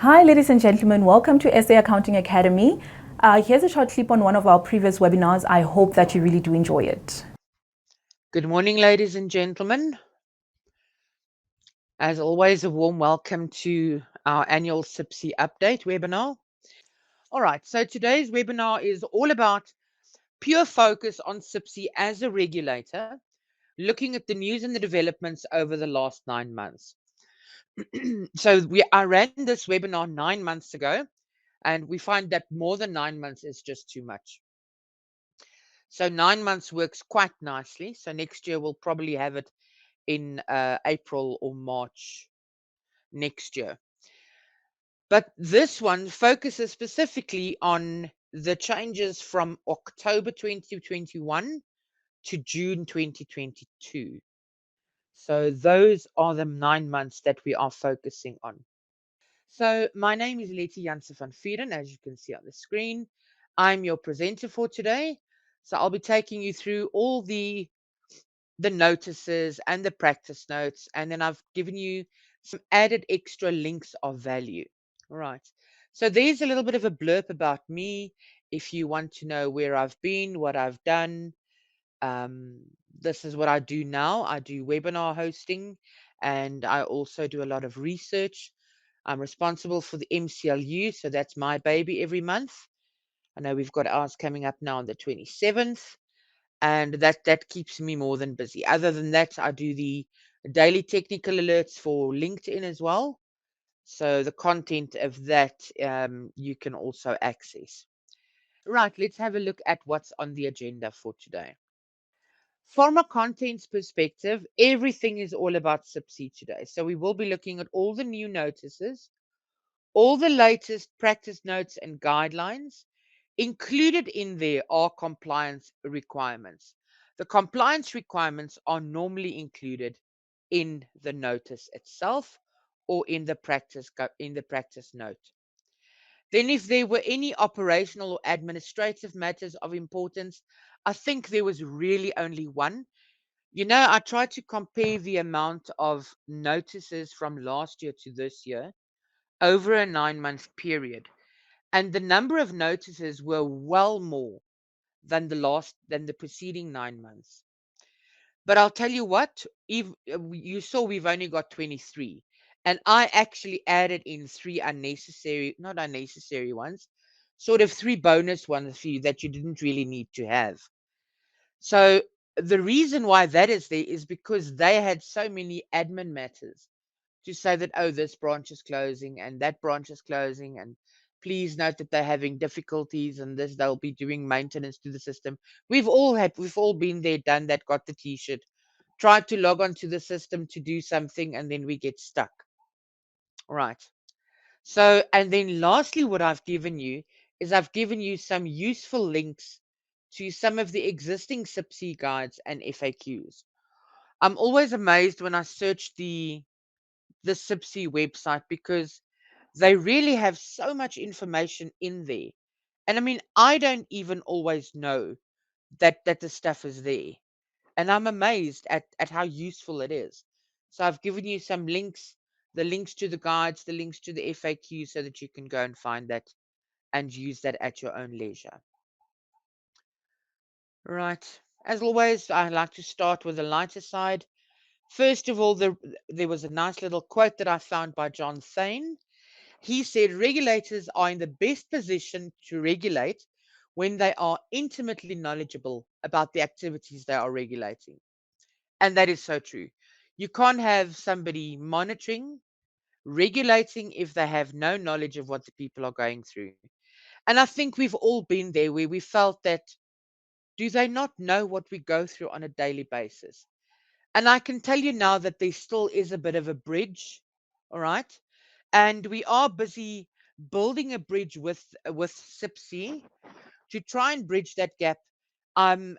Hi, ladies and gentlemen. Welcome to SA Accounting Academy. Here's a short clip on one of our previous webinars. I hope that you really do enjoy it. Good morning, ladies and gentlemen. As always, a warm welcome to our annual CIPC update webinar. All right, so today's webinar is all about pure focus on CIPC as a regulator, looking at the news and the developments over the last 9 months. I ran this webinar 9 months ago, and we find that more than 9 months is just too much. So 9 months works quite nicely. So next year we'll probably have it in April or March next year. But this one focuses specifically on the changes from October 2021 to June 2022. So those are the 9 months that we are focusing on. So my name is Lettie Janse van Vuuren, as you can see on the screen. I'm your presenter for today. So I'll be taking you through all the notices and the practice notes, and then I've given you some added extra links of value. All right. So there's a little bit of a blurb about me. If you want to know where I've been, what I've done, this is what I do now. I do webinar hosting, and I also do a lot of research. I'm responsible for the MCLU, so that's my baby every month. I know we've got ours coming up now on the 27th, and that keeps me more than busy. Other than that, I do the daily technical alerts for LinkedIn as well. So the content of that you can also access. Right, let's have a look at what's on the agenda for today. From a contents perspective, everything is all about CIPC today. So we will be looking at all the new notices, all the latest practice notes and guidelines. Included in there are compliance requirements. The compliance requirements are normally included in the notice itself or in the practice note. Then if there were any operational or administrative matters of importance, I think there was really only one. I tried to compare the amount of notices from last year to this year over a 9-month period, and the number of notices were well more than the preceding 9 months. But I'll tell you what, if you saw we've only got 23, and I actually added in three not unnecessary ones, sort of three bonus ones for you that you didn't really need to have. So the reason why that is there is because they had so many admin matters to say that, oh, this branch is closing and that branch is closing, and please note that they're having difficulties and this they'll be doing maintenance to the system. We've all been there, done that, got the t-shirt, tried to log on to the system to do something, and then we get stuck. Right. So, and then lastly, what I've given you is I've given you some useful links to some of the existing CIPC guides and FAQs. I'm always amazed when I search the CIPC website because they really have so much information in there. And I mean, I don't even always know that the stuff is there. And I'm amazed at how useful it is. So I've given you some links, the links to the guides, the links to the FAQ, so that you can go and find that and use that at your own leisure. Right. As always, I like to start with the lighter side. First of all, there was a nice little quote that I found by Janse. He said regulators are in the best position to regulate when they are intimately knowledgeable about the activities they are regulating. And that is so true. You can't have somebody monitoring, regulating if they have no knowledge of what the people are going through. And I think we've all been there where we felt that, do they not know what we go through on a daily basis? And I can tell you now that there still is a bit of a bridge, all right? And we are busy building a bridge with CIPC to try and bridge that gap. Um,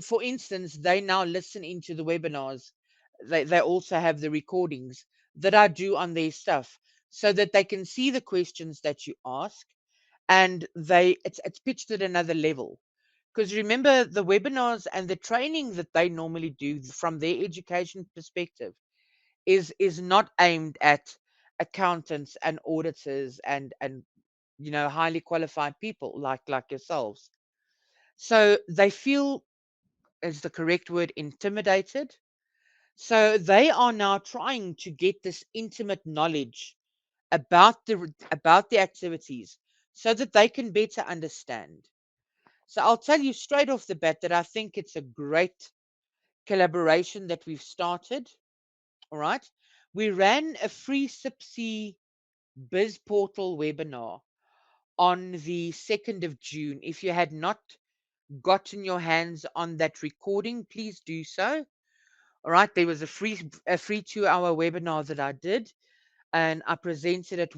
for instance, they now listen into the webinars. They also have the recordings that I do on their stuff so that they can see the questions that you ask, and it's pitched at another level. Because remember, the webinars and the training that they normally do from their education perspective is not aimed at accountants and auditors and highly qualified people like yourselves. So they feel, is the correct word, intimidated. So they are now trying to get this intimate knowledge about the activities so that they can better understand. So I'll tell you straight off the bat that I think it's a great collaboration that we've started. All right. We ran a free CIPC Biz Portal webinar on the 2nd of June. If you had not gotten your hands on that recording, please do so. All right. There was a free 2-hour webinar that I did, and I presented it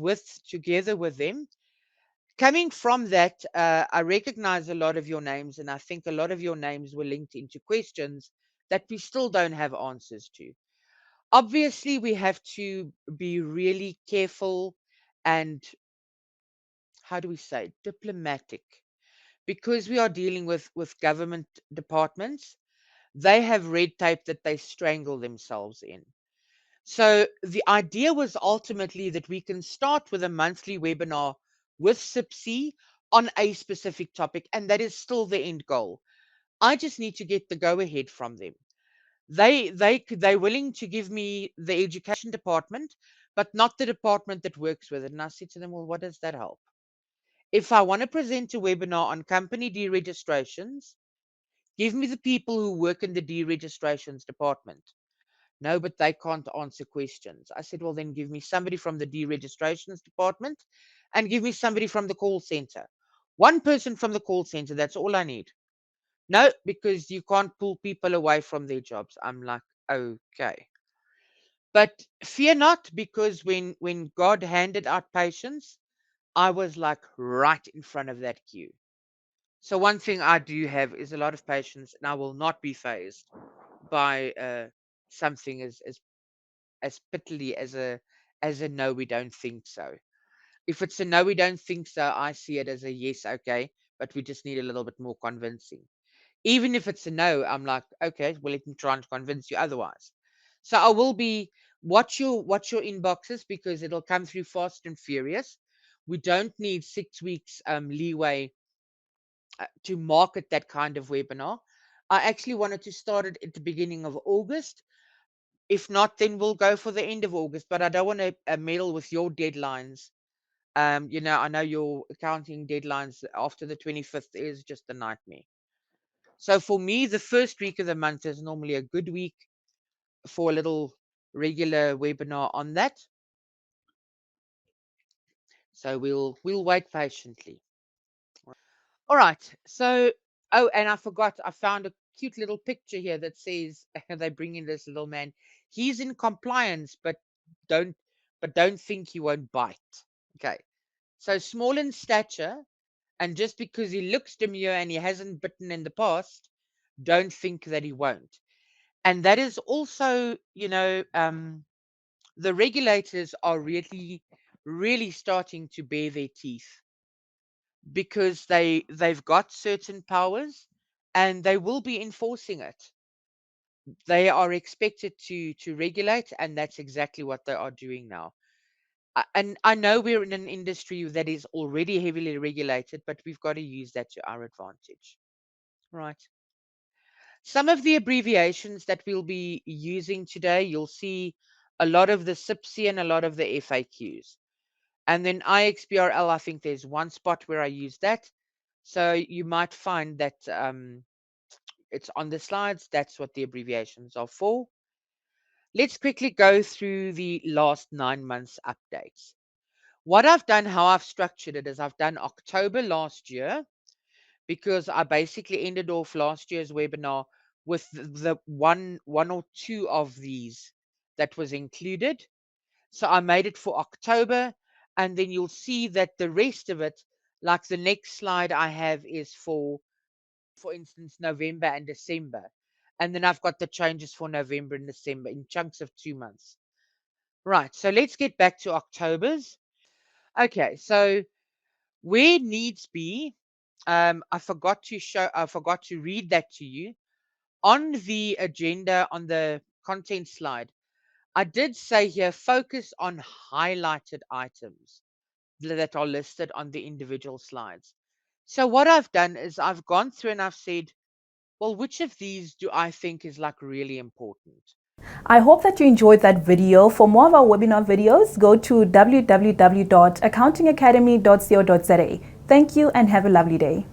together with them. Coming from that, I recognize a lot of your names, and I think a lot of your names were linked into questions that we still don't have answers to. Obviously, we have to be really careful and, how do we say, diplomatic, because we are dealing with government departments. They have red tape that they strangle themselves in. So the idea was ultimately that we can start with a monthly webinar with CIPC on a specific topic, and that is still the end goal. I just need to get the go ahead from them. They're willing to give me the education department, but not the department that works with it. And I said to them, well, what does that help? If I want to present a webinar on company deregistrations, give me the people who work in the deregistrations department. No, but they can't answer questions. I said, well, then give me somebody from the deregistrations department and give me somebody from the call center. One person from the call center, that's all I need. No, because you can't pull people away from their jobs. I'm like, okay. But fear not, because when God handed out patience, I was like right in front of that queue. So one thing I do have is a lot of patience, and I will not be phased by something as pittily as a no, we don't think so. If it's a no, we don't think so, I see it as a yes, okay, but we just need a little bit more convincing. Even if it's a no, I'm like, okay, well, let me try and convince you otherwise. So I will be watch your inboxes, because it'll come through fast and furious. We don't need 6 weeks leeway to market that kind of webinar. I actually wanted to start it at the beginning of August. If not, then we'll go for the end of August. But I don't want to meddle with your deadlines. I know your accounting deadlines after the 25th is just a nightmare. So for me, the first week of the month is normally a good week for a little regular webinar on that. So we'll wait patiently. All right. So, oh, and I forgot, I found a cute little picture here that says they bring in this little man. He's in compliance, don't don't think he won't bite. Okay. So small in stature, and just because he looks demure and he hasn't bitten in the past, don't think that he won't. And that is also, the regulators are really starting to bare their teeth, because they've got certain powers and they will be enforcing it. They are expected to regulate, and that's exactly what they are doing now. And I know we're in an industry that is already heavily regulated, but we've got to use that to our advantage. Right. Some of the abbreviations that we'll be using today, you'll see a lot of the CIPC and a lot of the FAQs. And then IXBRL, I think there's one spot where I use that. So you might find that it's on the slides. That's what the abbreviations are for. Let's quickly go through the last 9 months updates. What I've done, how I've structured it, is I've done October last year, because I basically ended off last year's webinar with the one or two of these that was included. So I made it for October, and then you'll see that the rest of it, like the next slide I have, is for instance, November and December. And then I've got the changes for November and December in chunks of 2 months. Right, so let's get back to October's. Okay, so where needs be, I forgot to read that to you. On the agenda, on the content slide, I did say here, focus on highlighted items that are listed on the individual slides. So what I've done is I've gone through and I've said, well, which of these do I think is like really important? I hope that you enjoyed that video. For more of our webinar videos, go to www.accountingacademy.co.za. Thank you and have a lovely day.